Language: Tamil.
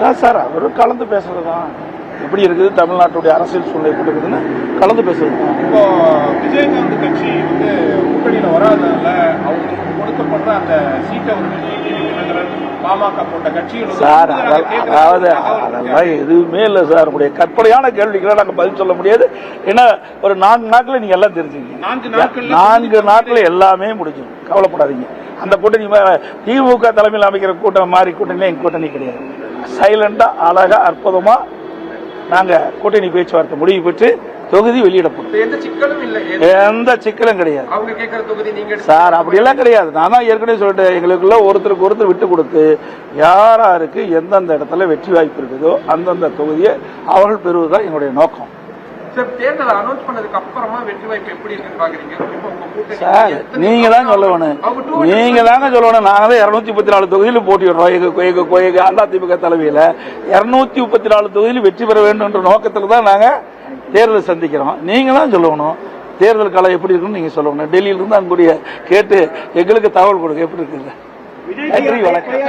அதான் சார் அவரும் கலந்து பேசுறது தான். எப்படி இருக்குது தமிழ்நாட்டுடைய அரசியல் சூழ்நிலை எப்படி இருக்குதுன்னு கலந்து பேசுறது தான். இப்போ விஜயகாந்த் கட்சி வந்து கூட்டணியில வராதனால அவங்களுக்கு கொடுக்கப்படுற அந்த சீட்டை பாமக போன்ற கட்சிகள் சார் அதாவது அதெல்லாம் எதுவுமே இல்லை சார். உங்களுடைய கற்பனையான கேள்விகளை நாங்கள் பதில் சொல்ல முடியாது. ஏன்னா ஒரு 4 நாட்கள் நீங்க எல்லாம் தெரிஞ்சுக்கீங்க. 4 நாட்கள் எல்லாமே முடிஞ்சிடும், கவலைப்படாதீங்க. அந்த கூட்டணி திமுக தலைமையில் அமைக்கிற கூட்டம் மாதிரி கூட்டணியில எங்க கூட்டணி கிடையாது. சைலண்டா அழகா அற்புதமா நாங்க கூட்டணி பேச்சுவார்த்தை முடிவு பெற்று தொகுதி வெளியிடப்படும். எந்த சிக்கலும் கிடையாது சார். அப்படியெல்லாம் கிடையாது. நான் தான் ஏற்கனவே சொல்லிட்டேன், எங்களுக்குள்ள ஒருத்தருக்கு ஒருத்தர் விட்டு கொடுத்து யாராருக்கு எந்தெந்த இடத்துல வெற்றி வாய்ப்பு இருக்குதோ அந்தந்த தொகுதியை அவர்கள் பெறுவதுதான் எங்களுடைய நோக்கம். சார் நீங்க தான் சொல்லணும், நீங்க தாங்க சொல்லணும். நாங்க தான் 234 தொகுதியில் போட்டியிடுறோம். அதிமுக தலைமையில 234 தொகுதியில் வெற்றி பெற வேண்டும் என்ற நோக்கத்தில் தான் நாங்க தேர்தல் சந்திக்கிறோம். நீங்க தான் சொல்லணும் தேர்தல் காலம் எப்படி இருக்குன்னு நீங்க சொல்லணும். டெல்லியில இருந்து அங்குடைய கேட்டு எங்களுக்கு தகவல் கொடுங்க எப்படி இருக்குது. நன்றி, வணக்கம்.